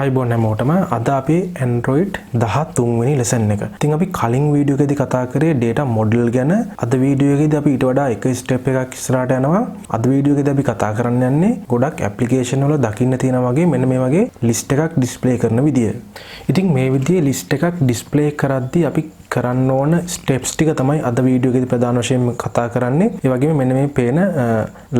අයිබෝන් හැමෝටම අද අපි Android 13 වෙනි ලෙසන් එක. ඉතින් අපි කලින් වීඩියෝ එකේදී කතා කරේ data model ගැන. අද වීඩියෝ එකේදී අපි ඊට වඩා එක ස්ටෙප් එකක් ඉස්සරහට යනවා. අද වීඩියෝ එකේදී අපි කතා කරන්න යන්නේ ගොඩක් ඇප්ලිකේෂන් වල දකින්න තියෙන වගේ මෙන්න මේ වගේ ලිස්ට් එකක් ඩිස්ප්ලේ කරන විදිය. ඉතින් මේ විදිහේ ලිස්ට් එකක් ඩිස්ප්ලේ කරද්දී අපි කරන්න ඕන ස්ටෙප්ස් ටික තමයි අද වීඩියෝ එකේදී ප්‍රධාන වශයෙන් කතා කරන්නේ. ඒ වගේම මෙන්න මේ පේන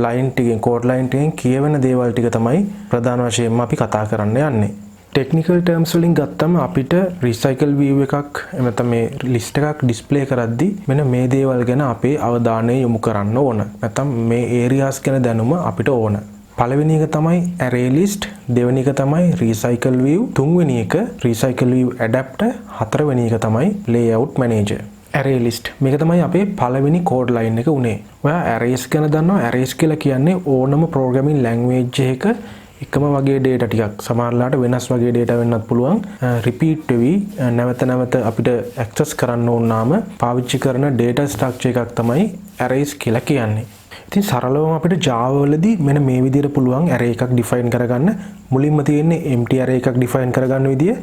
ලයින් ටිකෙන් කෝඩ් ලයින් ටිකෙන් කියවෙන දේවල් ටික තමයි ප්‍රධාන වශයෙන්ම අපි කතා කරන්න යන්නේ. ටෙක්නිකල් ටර්ම්ස් වලින් ගත්තම අපිට රීසයිකල් view එකක් එහෙම නැත්නම් මේ ලිස්ට් එකක් ඩිස්ප්ලේ කරද්දී මෙන්න මේ දේවල් ගැන අපේ අවධානය යොමු කරන්න ඕන. නැත්නම් මේ ඒරියාස් ගැන දැනුම අපිට ඕන. පළවෙනි එක තමයි array list, දෙවෙනි එක තමයි recycle view, තුන්වෙනි එක recycle view adapter, හතරවෙනි එක තමයි layout manager. array list මේක තමයි අපේ පළවෙනි කෝඩ් ලයින් එක උනේ. ඔයා arrays ගැන දන්නවා. arrays කියලා කියන්නේ ඕනම programming language එකක එකම වගේ data ටිකක් සමහරලාට වෙනස් වගේ data වෙන්නත් පුළුවන්. repeat වෙවි නැවත නැවත අපිට access කරන්න ඕන නම් පාවිච්චි කරන data structure එකක් තමයි arrays කියලා කියන්නේ. ඉතින් සරලවම අපිට Java වලදී මෙන්න මේ විදිහට පුළුවන් array එකක් define කරගන්න. මුලින්ම තියෙන්නේ empty array එකක් define කරගන්න විදිය.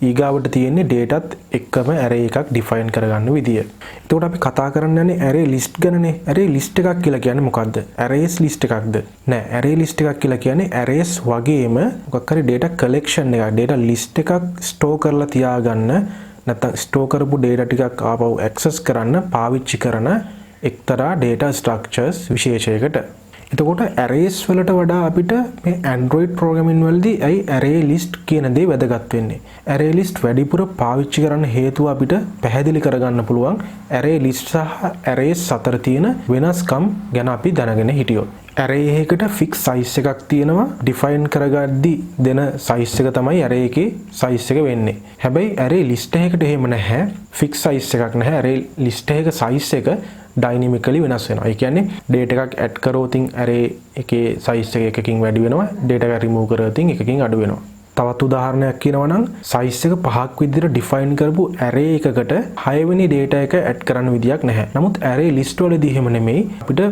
ඊගාවට තියෙන්නේ dataත් එක්කම array එකක් define කරගන්න විදිය. එතකොට අපි කතා කරන්න යන්නේ array list ගැනනේ. array list එකක් කියලා කියන්නේ මොකද්ද? arrays list එකක්ද? නෑ, array list එකක් කියලා කියන්නේ arrays වගේම මොකක් හරි data collection එකක්, data list එකක් store කරලා තියාගන්න නැත්නම් store කරපු data ටිකක් ආපහු access කරන්න පාවිච්චි කරන එක්තරා data structures විශේෂයකට. එතකොට arrays වලට වඩා අපිට මේ Android programming වලදී ඇයි array list කියන දේ වැදගත් වෙන්නේ? array list වැඩිපුර පාවිච්චි කරන්න හේතුව අපිට පැහැදිලි කරගන්න පුළුවන් array list සහ arrays අතර තියෙන වෙනස්කම් ගැන අපි දැනගෙන හිටියොත්. array එකකට fix size එකක් තියෙනවා. define කරගද්දී දෙන size එක තමයි array එකේ size එක වෙන්නේ. හැබැයි array list එකකට එහෙම නැහැ. fix size එකක් නැහැ. array list එකක size එක dynamically වෙනස් වෙනවා. ඒ කියන්නේ data එකක් add කරොත් array එකේ size එක එකකින් වැඩි වෙනවා. data එකක් remove කරොත් එකකින් අඩු වෙනවා. තවත් උදාහරණයක් කියනවා නම් size එක 5ක් විදිහට define කරපු array එකකට 6 වෙනි data එක add කරන්න විදියක් නැහැ. නමුත් array list වලදී එහෙම නෙමෙයි. අපිට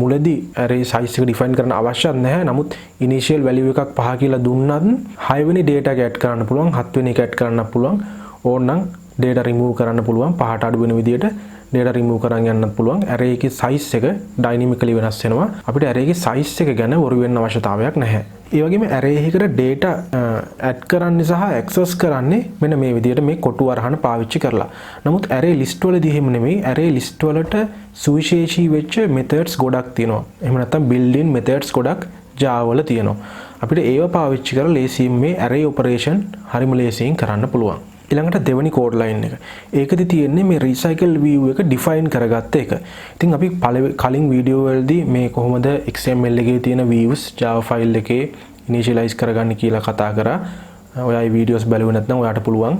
මුලදී array size එක define කරන්න අවශ්‍යත් නැහැ. නමුත් initial value එකක් 5 කියලා දුන්නත් 6 වෙනි data එක add කරන්න පුළුවන්, 7 වෙනි එක add කරන්න පුළුවන්. ඕනනම් data remove කරන්න පුළුවන් 5ට අඩු වෙන විදියට data remove කරන් යන්නත් පුළුවන්. array එකේ size එක dynamically වෙනස් වෙනවා. අපිට array එකේ size එක ගැන වරු වෙන්න අවශ්‍යතාවයක් නැහැ. ඒ වගේම array එකකට data add කරන්නේ සහ access කරන්නේ මෙන්න මේ විදිහට මේ කොටු අරහන පාවිච්චි කරලා. නමුත් array list වලදී එහෙම නෙමෙයි. array list වලට සුවිශේෂී වෙච්ච methods ගොඩක් තියෙනවා. එහෙම නැත්නම් built-in methods ගොඩක් Java වල තියෙනවා. අපිට ඒව පාවිච්චි කරලා ලේසියෙන් මේ array operation හරිම ලේසියෙන් කරන්න පුළුවන්. ඊළඟට දෙවෙනි කෝඩ් ලයින් එක. ඒකෙදි තියෙන්නේ මේ recycle view එක define කරගත්ත එක. ඉතින් අපි කලින් වීඩියෝ වලදී මේ කොහොමද XML එකේ තියෙන views Java file එකේ initialize කරගන්න කියලා කතා කරා. ඔයයි වීඩියෝස් බලුවේ නැත්නම් ඔයාට පුළුවන්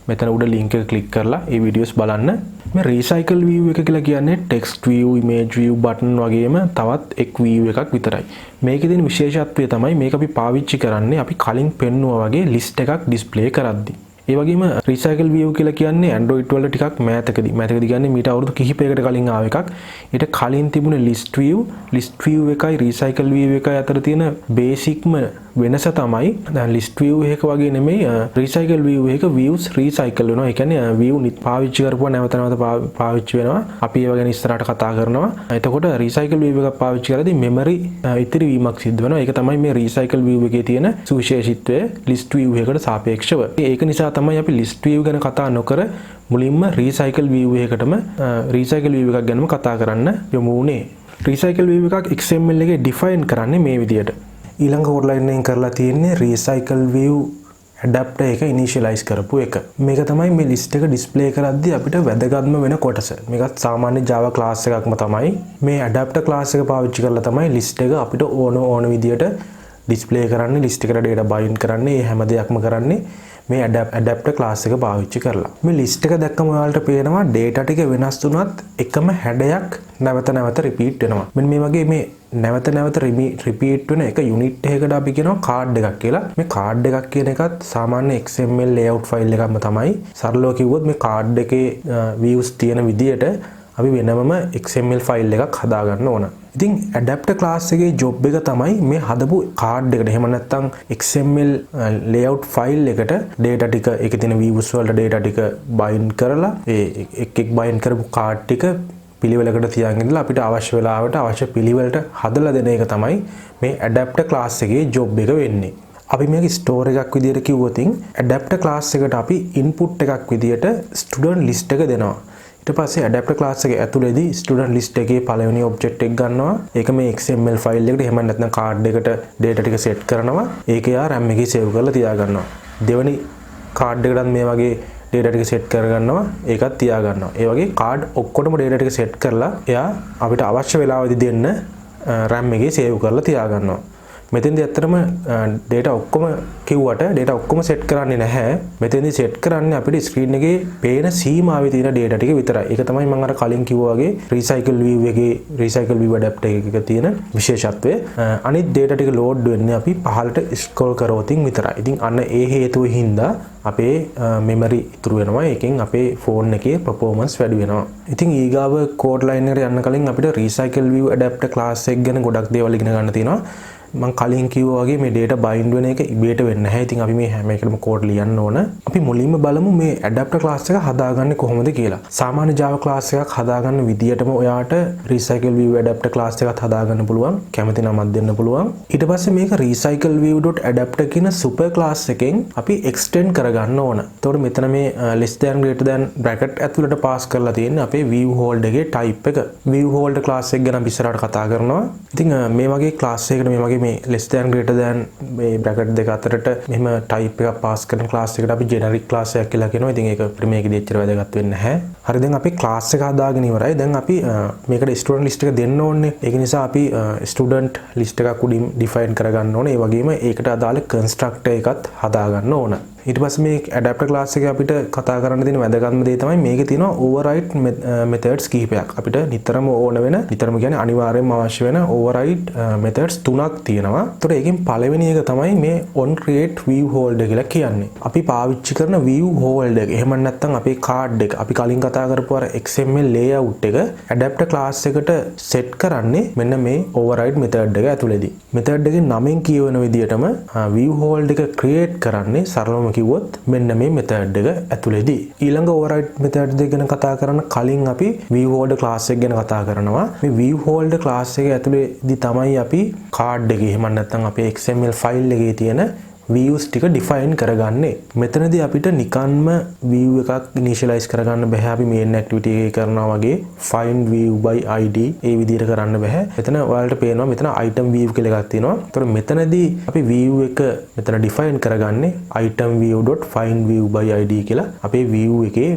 මෙතන උඩ link එක click කරලා ඒ වීඩියෝස් බලන්න. මේ recycle view එක කියලා කියන්නේ text view, image view, button වගේම තවත් එක් view එකක් විතරයි. මේකේ තියෙන විශේෂත්වය තමයි මේක අපි පාවිච්චි කරන්නේ අපි කලින් පෙන්නුවා වගේ list එකක් display කරද්දී. ඒ වගේම recycle view කියලා කියන්නේ Android වල ටිකක් මෑතකදී කියන්නේ මීට අවුරුදු කිහිපයකට කලින් ආව එකක්. ඊට කලින් තිබුණ list view එකයි recycle view එකයි අතර තියෙන බේසික්ම වෙනස තමයි දැන් list view එක වගේ නෙමෙයි recycle view එක views recycle වෙනවා. ඒ කියන්නේ view පාවිච්චි කරපුවා නැවත නැවත පාවිච්චි වෙනවා. අපි ඒව ගැන ඉස්සරහට කතා කරනවා. එතකොට recycle view එකක් පාවිච්චි කරද්දී memory ඉතිරි වීමක් සිද්ධ වෙනවා. ඒක තමයි මේ recycle view එකේ තියෙන සුවිශේෂීත්වය list view එකකට සාපේක්ෂව. ඒක නිසා තමයි අපි list view ගැන කතා නොකර මුලින්ම recycle view එකකටම recycle view එකක් ගැනම කතා කරන්න යමු උනේ. recycle view එකක් XML එකේ define කරන්නේ මේ විදියට. ඊළඟ කෝඩ් ලයින් එකෙන් කරලා තියෙන්නේ recycle view adapter එක initialize කරපු එක. මේක තමයි මේ list එක display කරද්දී අපිට වැදගත්ම වෙන කොටස. මේකත් සාමාන්‍ය Java class එකක්ම තමයි. මේ adapter class එක පාවිච්චි කරලා තමයි list එක අපිට ඕන විදියට display කරන්නේ, list එකට data bind කරන්නේ, මේ හැම දෙයක්ම කරන්නේ මේ adapter class එක පාවිච්චි කරලා. මේ list එක දැක්කම ඔයාලට පේනවා data ටික වෙනස් වුණත් එකම හැඩයක් නැවත නැවත repeat වෙනවා. මෙන්න මේ වගේ මේ නැවත නැවත repeat වෙන එක unit එකකට අපි කියනවා card එකක් කියලා. මේ card එකක් කියන එකත් සාමාන්‍ය XML layout file එකක්ම තමයි. සරලව කිව්වොත් මේ card එකේ views තියෙන විදියට අපි වෙනමම XML file එකක් හදා ගන්න ඕන. ඉතින් ඇඩැප්ටර් ක්ලාස් එකේ ජොබ් එක තමයි මේ හදපු කාඩ් එකට එහෙම නැත්නම් XML layout ෆයිල් එකට data ටික ඒකේ තියෙන views වලට data ටික bind කරලා ඒ එක් bind කරපු කාඩ් ටික පිළිවෙලකට තියාගෙන ඉඳලා අපිට අවශ්‍ය වෙලාවට අවශ්‍ය පිළිවෙලට හදලා දෙන එක තමයි මේ ඇඩැප්ටර් ක්ලාස් එකේ ජොබ් එක වෙන්නේ. අපි මේක ස්ටෝර් එකක් විදියට කිව්වොත් ඇඩැප්ටර් ක්ලාස් එකට අපි ඉන්පුට් එකක් විදියට ස්ටුඩන්ට් ලිස්ට් එක දෙනවා. ඊට පස්සේ ඇඩැප්ටර් ක්ලාස් එකේ ඇතුළේදී ස්ටුඩන්ට් ලිස්ට් එකේ පළවෙනි ඔබ්ජෙක්ට් එක ගන්නවා. ඒක මේ XML ෆයිල් එකට එහෙම නැත්නම් කාඩ් එකට data ටික සෙට් කරනවා. ඒක යා RAM එකේ සේව් කරලා තියා ගන්නවා. දෙවෙනි කාඩ් එකටත් මේ වගේ data ටික සෙට් කරගන්නවා. ඒකත් තියා ගන්නවා. ඒ වගේ කාඩ් ඔක්කොටම data ටික සෙට් කරලා එයා අපිට අවශ්‍ය වෙලාවෙදි දෙන්න RAM එකේ සේව් කරලා තියා ගන්නවා. මෙතෙන්දී ඇත්තටම data ඔක්කොම කිව්වට data ඔක්කොම set කරන්නේ නැහැ. මෙතෙන්දී set කරන්නේ අපිට screen එකේ පේන සීමාවේ තියෙන data ටික විතරයි. ඒක තමයි මම අර කලින් කිව්වා වගේ recycle view එකේ recycle view adapter එකක තියෙන විශේෂත්වය. අනිත් data ටික load වෙන්නේ අපි පහළට scroll කරවතින් විතරයි. ඉතින් අන්න ඒ හේතුවෙන් හින්දා අපේ memory ඉතුරු වෙනවා. ඒකෙන් අපේ phone එකේ performance වැඩි වෙනවා. ඉතින් ඊගාව code line එකට යන්න කලින් අපිට recycle view adapter class එක ගැන ගොඩක් දේවල් ඉගෙන ගන්න තියෙනවා. මම කලින් කිව්වා වගේ මේ data bind වෙන එක ඉබේට වෙන්නේ නැහැ. ඉතින් අපි මේ හැම එකටම කෝඩ් ලියන්න ඕන. අපි මුලින්ම බලමු මේ adapter class එක හදාගන්නේ කොහොමද කියලා. සාමාන්‍ය Java class එකක් හදාගන්න විදියටම ඔයාට recycle view adapter class එකක් හදාගන්න පුළුවන්. කැමති නමක් දෙන්න පුළුවන්. ඊට පස්සේ මේක recycle view.adapter කියන super class එකෙන් අපි extend කරගන්න ඕන. එතකොට මෙතන මේ less than greater than bracket ඇතුළට pass කරලා තියෙන්නේ අපේ view hold එකේ type එක. view hold class එක ගැන අපි ඉස්සරහට කතා කරනවා. ඉතින් මේ වගේ class එකකට මේ වගේ මේ less than greater than මේ bracket දෙක අතරට මෙහෙම type එකක් pass කරන class එකට අපි generic class එකක් කියලා කියනවා. ඉතින් ඒක මේකෙදි එච්චර වැදගත් වෙන්නේ නැහැ. හරි දැන් අපි class එක හදාගෙන ඉවරයි. දැන් අපි මේකට student list එක දෙන්න ඕනේ. ඒක නිසා අපි student list එකක් උඩින් define කරගන්න ඕනේ. ඒ වගේම ඒකට අදාළ constructor එකත් හදාගන්න ඕන. ඊට පස්සේ මේ adapter class එකේ අපිට කතා කරන්න තියෙන වැදගත්ම දේ තමයි මේකේ තියෙන override methods කිහිපයක්. අපිට නිතරම ඕන වෙන නිතරම කියන්නේ අනිවාර්යයෙන්ම අවශ්‍ය වෙන override methods තුනක් තියෙනවා. ඒතකොට ඒකෙන් පළවෙනි එක තමයි මේ on create view holder කියලා කියන්නේ. අපි පාවිච්චි කරන view holder එක. එහෙම නැත්නම් අපේ card එක. අපි කලින් කතා කරපු අර XML layout එක adapter class එකට set කරන්නේ මෙන්න මේ override method එක ඇතුළේදී. method එකේ නමෙන් කියවන විදිහටම view holder එක create කරන්නේ සරලවම කිව්වොත් මෙන්න මේ method එක ඇතුළේදී. ඊළඟ override method එක ගැන කතා කරන කලින් අපි view holder class එක ගැන කතා කරනවා. මේ view holder class එක ඇතුළේදී තමයි අපි card එකේ එහෙම නැත්නම් අපේ XML file එකේ තියෙන views ටික define කරගන්නේ. මෙතනදී අපිට නිකන්ම view එකක් initialize කරගන්න බෑ. අපි main activity එකේ කරනවා වගේ find view by id ඒ විදිහට කරන්න බෑ. මෙතන ඔයාලට පේනවා මෙතන item view කියලා එකක් තියෙනවා. ඒතකොට මෙතනදී අපි view එක මෙතන define කරගන්නේ item view.find view by id කියලා අපේ view එකේ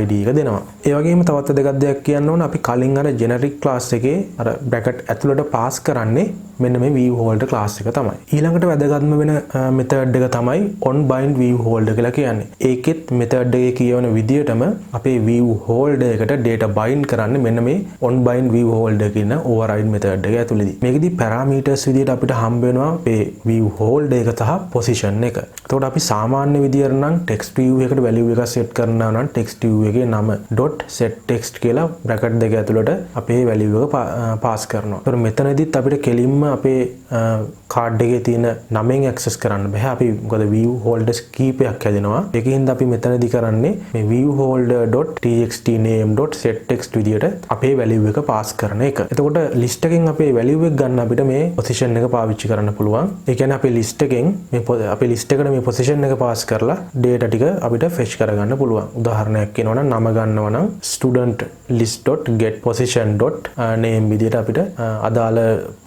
id එක දෙනවා. ඒ වගේම තවත් දෙයක් කියන්න ඕන. අපි කලින් අර generic class එකේ අර bracket ඇතුළට pass කරන්නේ මෙන්න මේ view holder class එක තමයි. ඊළඟට වැදගත්ම වෙන method එක තමයි on bind view holder කියලා කියන්නේ. ඒකෙත් method එකේ කියවන විදියටම අපේ view holder එකට data bind කරන්නේ මෙන්න මේ on bind view holder කියන override method එක ඇතුළේදී. මේකෙදි parameters විදියට අපිට හම්බ වෙනවා අපේ view holder එක සහ position එක. එතකොට අපි සාමාන්‍ය විදියට නම් text view එකට value එකක් set කරනවා නම් text view එකේ නම .setText කියලා bracket දෙක ඇතුළට අපේ value එක pass කරනවා. ඒතකොට මෙතනදිත් අපිට කෙලින්ම අපේ කාඩ් එකේ තියෙන නමෙන් access කරන්න බෑ. අපි මොකද view holders කීපයක් හැදෙනවා. ඒකින්ද අපි මෙතනදී කරන්නේ මේ view holder.txt name.setText විදියට අපේ value එක pass කරන එක. එතකොට list එකෙන් අපේ value එක ගන්න අපිට මේ position එක පාවිච්චි කරන්න පුළුවන්. ඒ කියන්නේ අපේ list එකෙන් මේ අපේ list එකට මේ position එක pass කරලා data ටික අපිට fetch කරගන්න පුළුවන්. උදාහරණයක් කියනවා නම් නම ගන්නවා නම් student list.getPosition.name විදියට අපිට අදාළ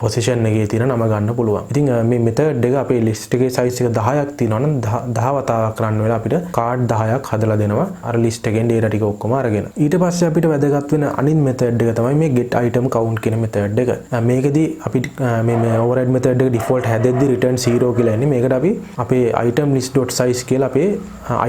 position එකේ තියෙන නම ගන්න පුළුවන්. ඉතින් මේ method එක අපේ list එකේ size එක 10ක් තියෙනවා නම් 10 වතාවක් කරන්න වෙලා අපිට card 10ක් හදලා දෙනවා. අර list එකෙන් data ටික ඔක්කොම අරගෙන. ඊට පස්සේ අපිට වැදගත් වෙන අනිත් method එක තමයි මේ get item count කියන method එක. මේකෙදී අපි මේ override method එක default හැදෙද්දි return 0 කියලා එන්නේ. මේකට අපි අපේ item list.size කියලා අපේ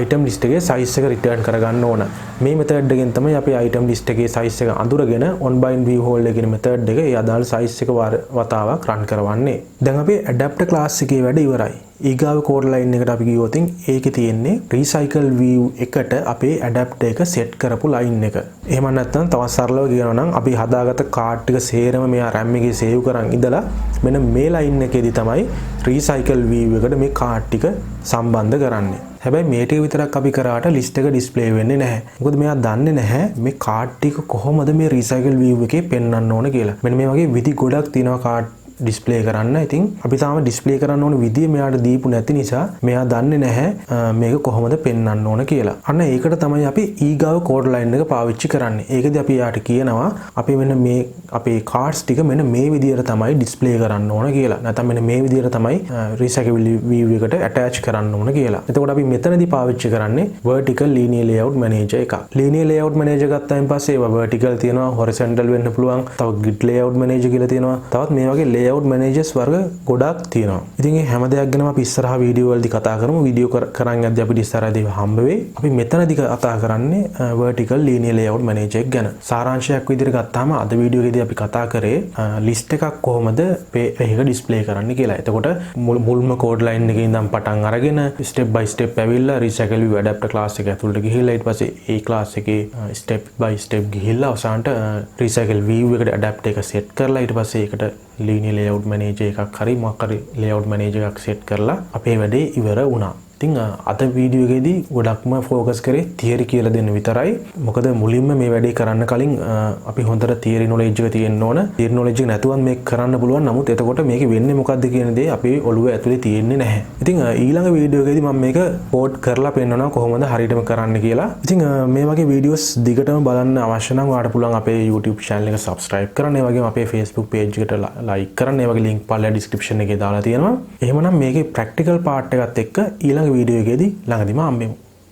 item list එකේ size එක return කරගන්න ඕන. මේ method එකෙන් තමයි අපේ item list එකේ size එක අඳුරගෙන on bind view holder කියන method එක ඒ අදාළ size එක වතාවක් run කරවන්නේ. දැන් අපේ adapter class එකේ වැඩ ඉවරයි. ඊගාව කෝඩ් ලයින් එකට අපි ගියොත් ඒකේ තියෙන්නේ recycle view එකට අපේ ඇඩැප්ටර් එක සෙට් කරපු ලයින් එක. එහෙම නැත්නම් තවත් සරලව කියනවා නම් අපි හදාගත්ත කාඩ් ටික සේරම මෙයා RAM එකේ සේව් කරන් ඉඳලා මෙන්න මේ ලයින් එකේදී තමයි recycle view එකට මේ කාඩ් ටික සම්බන්ධ කරන්නේ. හැබැයි මේ ටික විතරක් අපි කරාට ලිස්ට් එක ඩිස්ප්ලේ වෙන්නේ නැහැ. මොකද මෙයා දන්නේ නැහැ මේ කාඩ් ටික කොහොමද මේ recycle view එකේ පෙන්වන්න ඕන කියලා. මෙන්න මේ වගේ විදි ගොඩක් තියෙනවා කාඩ් ඩිස්ප්ලේ කරන්න. ඉතින් අපි තාම ඩිස්ප්ලේ කරන්න ඕන විදිය මෙයාට දීපු නැති නිසා මෙයා දන්නේ නැහැ මේක කොහොමද පෙන්වන්න ඕන කියලා. අන්න ඒකට තමයි අපි ඊගාව කෝඩ් ලයින් එක පාවිච්චි කරන්නේ. ඒකදී අපි යාට කියනවා අපි මෙන්න මේ අපේ කාඩ්ස් ටික මෙන්න මේ විදියට තමයි ඩිස්ප්ලේ කරන්න ඕන කියලා. නැත්නම් මෙන්න මේ විදියට තමයි recycle view එකට attach කරන්න ඕන කියලා. එතකොට අපි මෙතනදී පාවිච්චි කරන්නේ vertical linear layout manager එකක්. linear layout manager ගත්තාන් පස්සේ ඒවා vertical තියෙනවා, horizontal වෙන්න පුළුවන්, තව grid layout manager කියලා තියෙනවා. තවත් මේ වගේ layout managers වර්ග ගොඩක් තියෙනවා. ඉතින් මේ හැම දෙයක් ගැනම අපි ඉස්සරහා වීඩියෝ වලදී කතා කරමු. වීඩියෝ කරන් යද්දී අපිට ඉස්සරහදී හම්බ වෙයි. අපි මෙතනදී කතා කරන්නේ vertical linear layout manager එක ගැන. සාරාංශයක් විදිහට ගත්තාම අද වීඩියෝ එකේදී අපි කතා කරේ list එකක් කොහොමද මේක display කරන්න කියලා. එතකොට මුල්ම code line එකේ ඉඳන් පටන් අරගෙන step by step ඇවිල්ලා recycle view adapter class එක ඇතුළට ගිහිල්ලා ඊට පස්සේ ඒ class එකේ step by step ගිහිල්ලා අවසානට recycle view එකට adapter එක set කරලා ඊට පස්සේ ඒකට linear layout manager එකක් හරි මොකක් හරි layout manager එකක් set කරලා අපේ වැඩේ ඉවර වුණා. ඉතින් අද වීඩියෝ එකේදී ගොඩක්ම ફોකස් කරේ තියරි කියලා දෙන්න විතරයි. මොකද මුලින්ම මේ වැඩේ කරන්න කලින් අපි හොඳට තියරි knowledge එක තියෙන්න ඕන. තියරි knowledge එක නැතුවත් මේක කරන්න පුළුවන්. නමුත් එතකොට මේකේ වෙන්නේ මොකද්ද කියන දේ අපේ ඔළුවේ ඇතුලේ තියෙන්නේ නැහැ. ඉතින් ඊළඟ වීඩියෝ එකේදී මම මේක කෝඩ් කරලා පෙන්නනවා කොහොමද හරියටම කරන්න කියලා. ඉතින් මේ වගේ වීඩියෝස් දිගටම බලන්න අවශ්‍ය නම් ඔයාලට පුළුවන් අපේ YouTube channel එක subscribe කරන්න. ඒ වගේම අපේ Facebook page එකට like කරන්න. ඒ වගේ link පල්ලෙහා description එකේ දාලා තියෙනවා. එහෙමනම් මේකේ practical part එකත් එක්ක ඊළඟ වීඩියෝ එකේදී ළඟදිම හම්බෙමු.